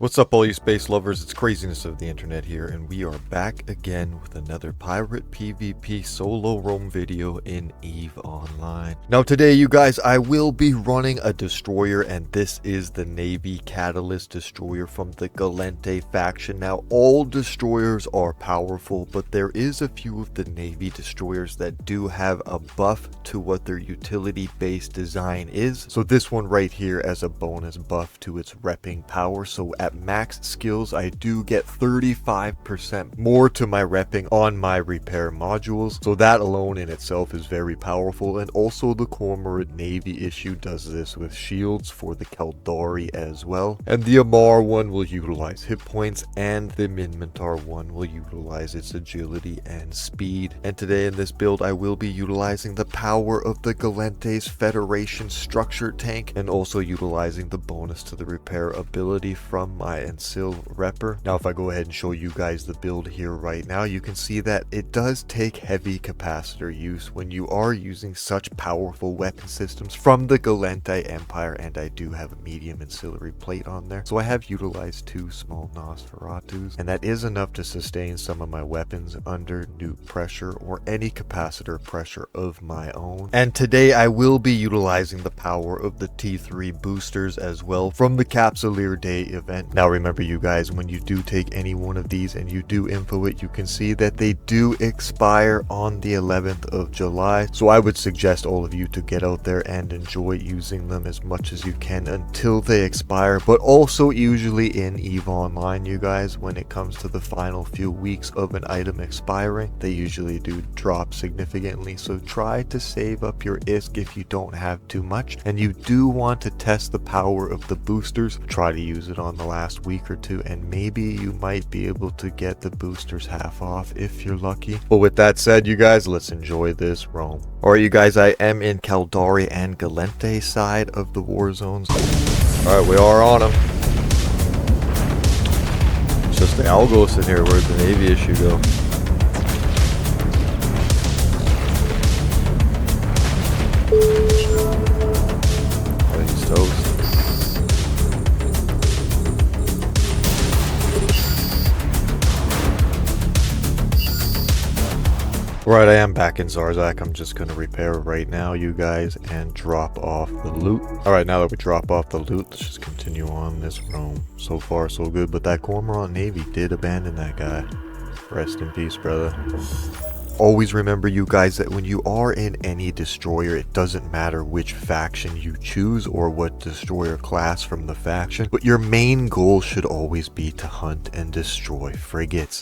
What's up, all you space lovers? It's Craziness of the Internet here, and we are back again with another pirate PvP solo roam video in EVE Online. Now today, you guys, I will be running a destroyer, and this is the Navy Catalyst Destroyer from the Gallente faction. Now, all destroyers are powerful, but there is a few of the Navy destroyers that do have a buff to what their utility-based design is. So this one right here as a bonus buff to its repping power. So at max skills, I do get 35% more to my repping on my repair modules, so that alone in itself is very powerful. And also the Cormorant Navy issue does this with shields for the Caldari as well, and the Amar one will utilize hit points, and the Minmatar one will utilize its agility and speed. And today in this build I will be utilizing the power of the Gallente's Federation structure tank, and also utilizing the bonus to the repair ability from my Ensil Repper. Now if I go ahead and show you guys the build here right now, you can see that it does take heavy capacitor use when you are using such powerful weapon systems from the Gallente Empire, and I do have a medium ancillary plate on there. So I have utilized 2 small Nosferatus, and that is enough to sustain some of my weapons under nuke pressure or any capacitor pressure of my own. And today I will be utilizing the power of the T3 boosters as well from the Capsuleer Day event. Now remember, you guys, when you do take any one of these and you do info it, you can see that they do expire on the 11th of July. So I would suggest all of you to get out there and enjoy using them as much as you can until they expire. But also usually in EVE Online, you guys, when it comes to the final few weeks of an item expiring, they usually do drop significantly. So try to save up your ISK if you don't have too much, and you do want to test the power of the boosters. Try to use it on the last week or two, and maybe you might be able to get the boosters half off if you're lucky. But with that said, you guys, let's enjoy this roam. Alright, you guys, I am in Caldari and Gallente side of the war zones. Alright, we are on them. It's just the Algos in here. Where'd the Navy issue go? Oh, he's toast. Right, I am back in Zarzak. I'm just gonna repair right now, you guys, and drop off the loot. Alright, now that we drop off the loot, let's just continue on this roam. So far, so good, but that Cormorant Navy did abandon that guy. Rest in peace, brother. Always remember, you guys, that when you are in any destroyer, it doesn't matter which faction you choose or what destroyer class from the faction, but your main goal should always be to hunt and destroy frigates.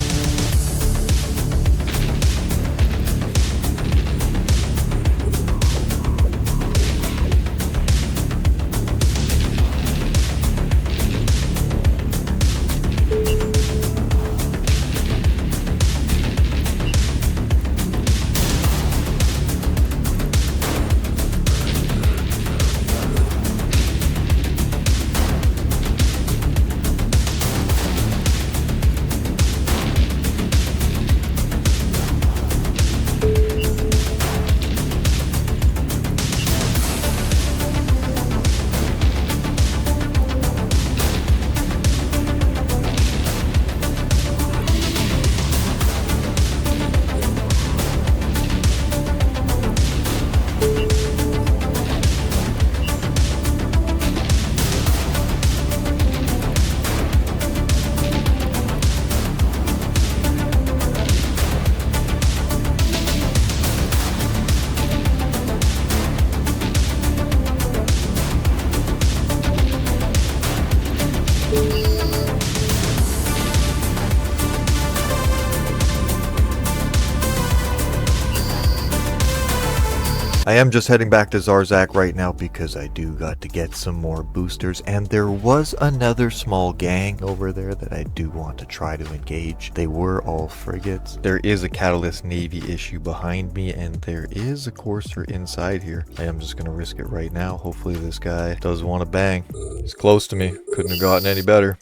I am just heading back to Zarzak right now because I do got to get some more boosters, and there was another small gang over there that I do want to try to engage. They were all frigates. There is a Catalyst Navy issue behind me, and there is a courser inside here. I am just gonna risk it right now. Hopefully this guy does want to bang. He's close to me. Couldn't have gotten any better.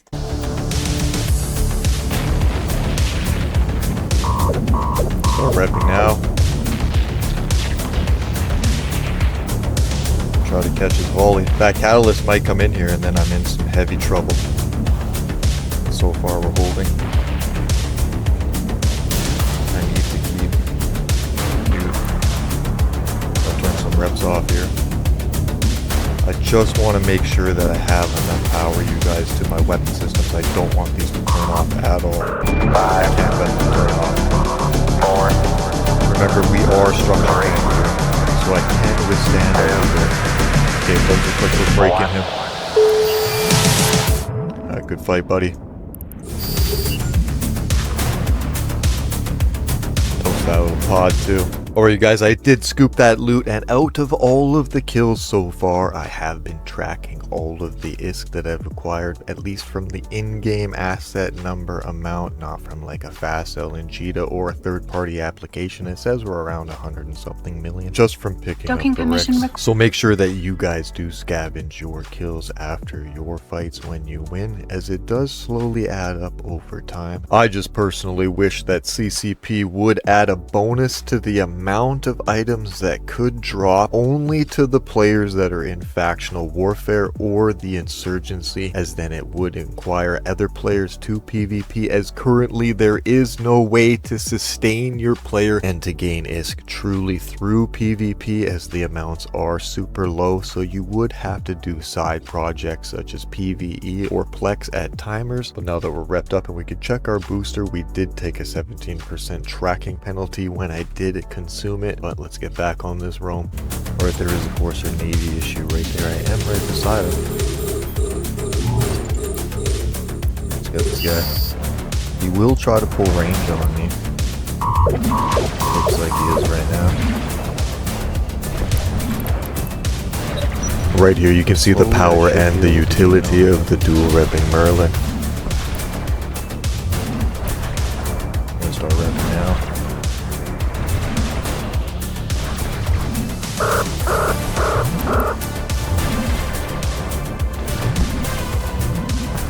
Start repping now. Try to catch his volley. That Catalyst might come in here and then I'm in some heavy trouble. so far we're holding. I need to keep... I'll turn some reps off here. I just want to make sure that I have enough power, you guys, to my weapon systems. I don't want these to turn off at all. 5. I can't let them turn off. 4. Remember, we are structured here, so I can withstand a little bit. Okay, those are quickly breaking him. Good fight, buddy. Toast that little pod, too. Alright, you guys, I did scoop that loot, and out of all of the kills so far, I have been tracking all of the ISK that I've acquired, at least from the in-game asset number amount, not from like a fast LNG or a third-party application. It says we're around 100 and something million just from picking up the wrecks. So make sure that you guys do scavenge your kills after your fights when you win, as it does slowly add up over time. I just personally wish that CCP would add a bonus to the amount of items that could drop only to the players that are in factional warfare or the Insurgency, as then it would inquire other players to PvP, as currently there is no way to sustain your player and to gain ISK truly through PvP, as the amounts are super low. So you would have to do side projects such as PvE or Plex at timers. But now that we're repped up and we can check our booster, we did take a 17% tracking penalty when I did consume it, but let's get back on this roam. Alright, there is of course a Navy issue right there. I am right beside him. Let's get this guy. He will try to pull range on me. Looks like he is right now. Right here you can see the power and the utility of the dual repping Merlin. I'm gonna start repping now.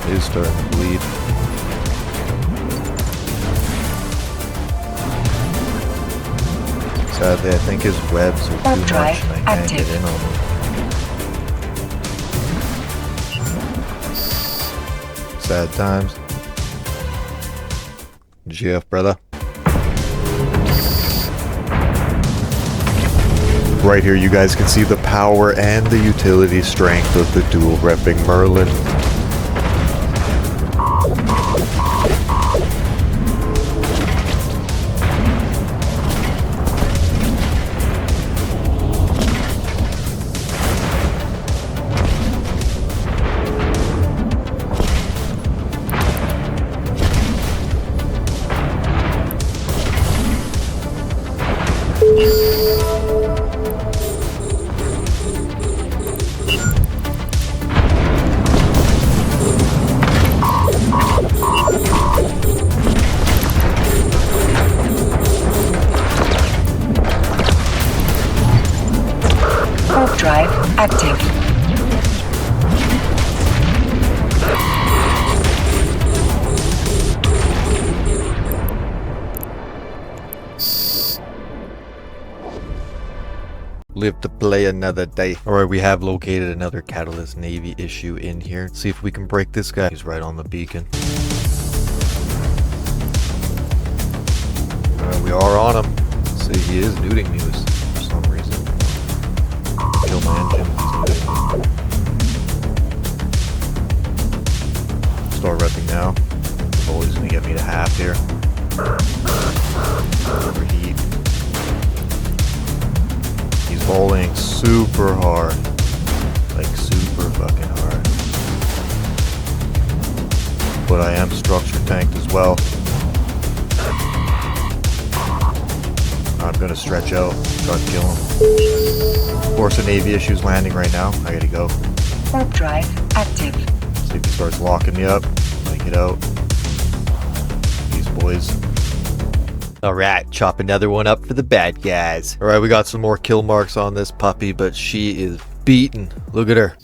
It is starting to bleed. Sadly, I think his webs are too much and I can't get in on them. Sad times. GF, brother. Right here you guys can see the power and the utility strength of the dual repping Merlin. Drive active. Live to play another day. Alright, we have located another Catalyst Navy issue in here. Let's see if we can break this guy. He's right on the beacon. Alright, we are on him. Let's see, he is nuding me for some reason. Kill my engine. Start repping now. Oh, he's gonna get me to half here. Overheat. He's bowling super hard. Like super fucking hard. But I am structure tanked as well. I'm gonna stretch out, try to kill him. Of course, the Navy issue's landing right now. I gotta go. Warp drive active. See if he starts locking me up. I get out. These boys. Alright, chop another one up for the bad guys. Alright, we got some more kill marks on this puppy, but she is beaten. Look at her.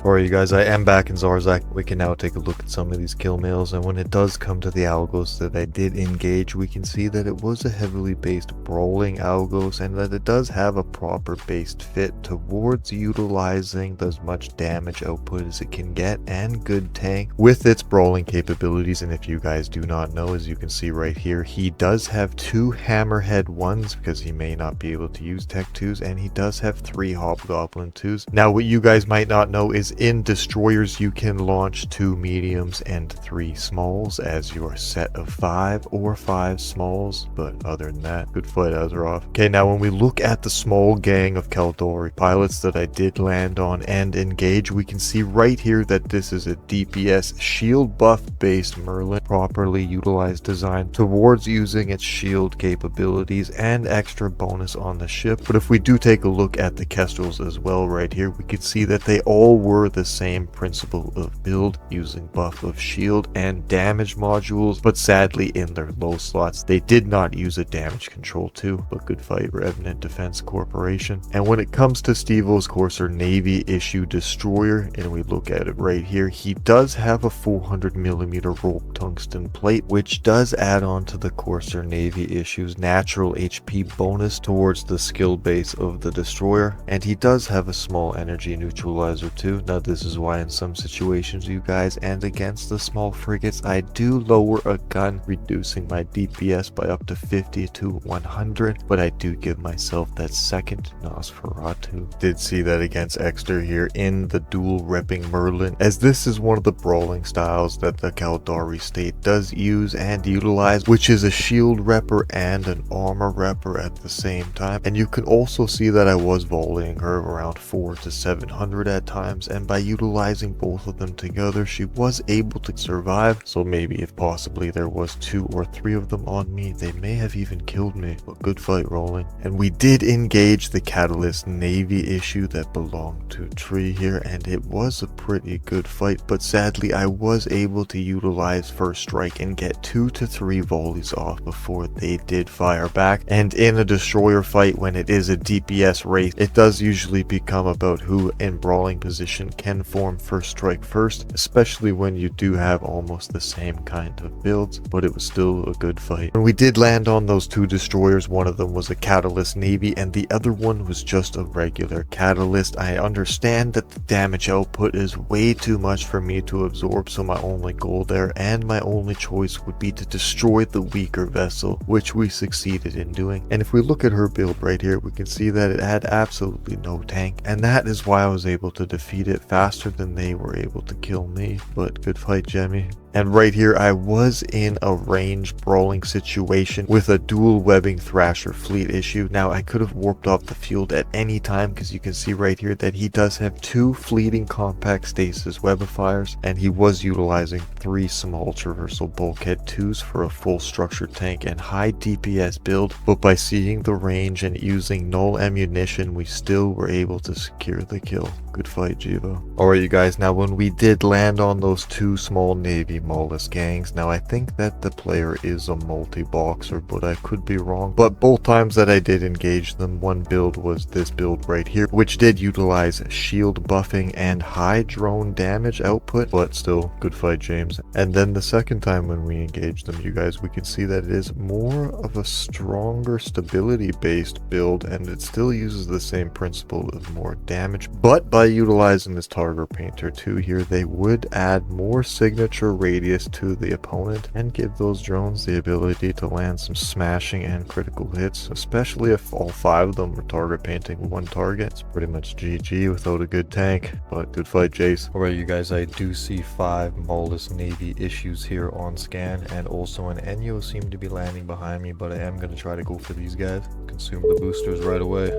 Alright you guys, I am back in Zarzak. We can now take a look at some of these kill mails, and when it does come to the algos that I did engage, we can see that it was a heavily based brawling algos and that it does have a proper based fit towards utilizing as much damage output as it can get and good tank with its brawling capabilities. And if you guys do not know, as you can see right here, he does have 2 hammerhead 1s because he may not be able to use tech 2s, and he does have 3 hobgoblin 2s. Now what you guys might not know is in destroyers you can launch 2 mediums and 3 smalls as your set of 5 or 5 smalls, but other than that, good fight Azeroth. Okay, now when we look at the small gang of Kaldori pilots that I did land on and engage, we can see right here that this is a DPS shield buff based Merlin, properly utilized design towards using its shield capabilities and extra bonus on the ship. But if we do take a look at the Kestrels as well right here, we can see that they all were the same principle of build, using buff of shield and damage modules, but sadly in their low slots they did not use a damage control too. But good fight Revenant Defense Corporation. And when it comes to Stevo's Courser Navy issue destroyer, and we look at it right here, he does have a 400mm rope tungsten plate, which does add on to the Courser Navy issue's natural HP bonus towards the skill base of the destroyer, and he does have a small energy neutralizer too. Now this is why in some situations you guys, and against the small frigates, I do lower a gun, reducing my DPS by up to 50 to 100, but I do give myself that second Nosferatu. Did see that against Exter here in the dual repping Merlin, as this is one of the brawling styles that the Kaldari state does use and utilize, which is a shield repper and an armor repper at the same time. And you can also see that I was volleying her around 400 to 700 at times, and by utilizing both of them together she was able to survive. So maybe if possibly there was 2 or 3 of them on me, they may have even killed me. But good fight rolling. And we did engage the Catalyst Navy issue that belonged to Tree here, and it was a pretty good fight, but sadly I was able to utilize first strike and get 2 to 3 volleys off before they did fire back. And in a destroyer fight, when it is a DPS race, it does usually become about who in brawling position can form first strike first, especially when you do have almost the same kind of builds. But it was still a good fight. When we did land on those 2 destroyers, one of them was a Catalyst Navy and the other one was just a regular Catalyst. I understand that the damage output is way too much for me to absorb, so my only goal there and my only choice would be to destroy the weaker vessel, which we succeeded in doing. And if we look at her build right here, we can see that it had absolutely no tank, and that is why I was able to defeat it faster than they were able to kill me. But good fight, Jemmy. And right here I was in a range brawling situation with a dual webbing Thrasher fleet issue. Now I could have warped off the field at any time, because you can see right here that he does have 2 fleeting compact stasis webifiers, and he was utilizing 3 small traversal bulkhead 2s for a full structure tank and high DPS build. But by seeing the range and using null ammunition, we still were able to secure the kill. Good fight, Jivo. Alright you guys, now when we did land on those 2 small Navy mollusk gangs, now I think that the player is a multi-boxer, but I could be wrong. But both times that I did engage them, one build was this build right here, which did utilize shield buffing and high drone damage output, but still good fight, James. And then the second time when we engaged them, you guys, we can see that it is more of a stronger stability based build, and it still uses the same principle of more damage, but by utilizing this Target Painter 2 here, they would add more signature radius to the opponent and give those drones the ability to land some smashing and critical hits, especially if all 5 of them were target painting 1 target. It's pretty much GG without a good tank, but good fight, Jace. Alright you guys, I do see 5 Mollusk Navy issues here on scan, and also an Enyo seemed to be landing behind me, but I am going to try to go for these guys. Consume the boosters right away.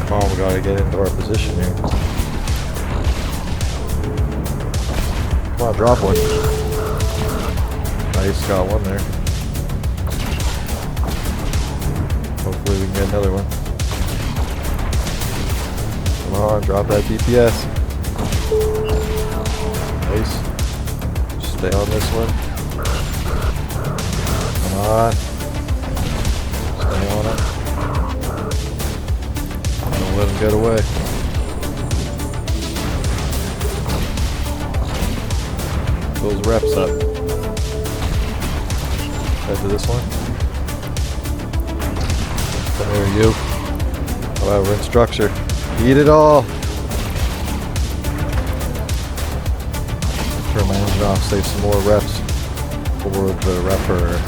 Come on, we gotta get into our position here. Come on, drop one. Nice, got one there. Hopefully we can get another one. Come on, drop that DPS. Nice. Stay on this one. Come on. Stay on it. Don't let him get away. Those reps up. Head to this one. Come here, you. Oh, we're in structure. Eat it all. Turn my engine off. Save some more reps for the repper.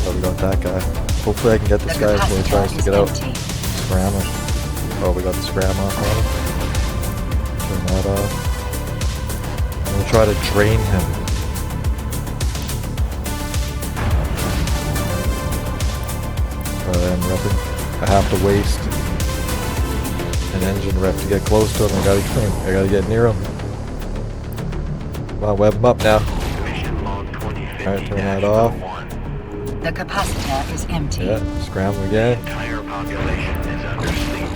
Oh, we got that guy. Hopefully I can get this guy before he tries to get out. Scram him. Oh, we got the scram off on him. Turn that off. I'm gonna try to drain him. I'm repping. I have to waste an engine rep to get close to him. I gotta get near him. Come on, web him up now. Alright, turn that off. The capacitor is empty. Yeah, scramble again. Entire population is under sleep.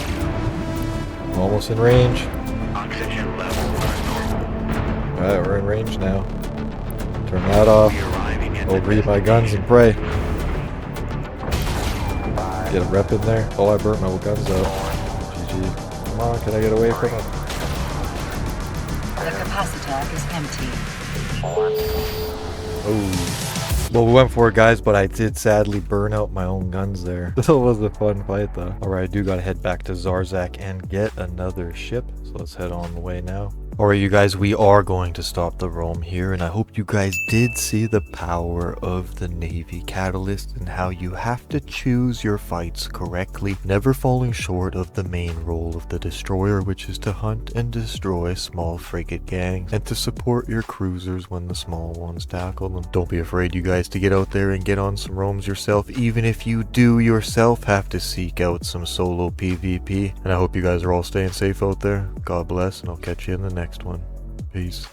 I'm almost in range. Oxygen levels are normal. Alright, we're in range now. Turn that off. I'll read my guns and pray. Get a rep in there. Oh, I burnt my guns out. GG. Come on, can I get away from him? The capacitor is empty. Oh. Well, we went for it, guys, but I did sadly burn out my own guns there. This was a fun fight, though. Alright, I do gotta head back to Zarzak and get another ship. So let's head on the way now. Alright, you guys, we are going to stop the roam here, and I hope you guys did see the power of the Navy Catalyst and how you have to choose your fights correctly, never falling short of the main role of the destroyer, which is to hunt and destroy small frigate gangs and to support your cruisers when the small ones tackle them. Don't be afraid, you guys, to get out there and get on some roams yourself, even if you do yourself have to seek out some solo PvP. And I hope you guys are all staying safe out there. God bless, and I'll catch you in the next one. Peace.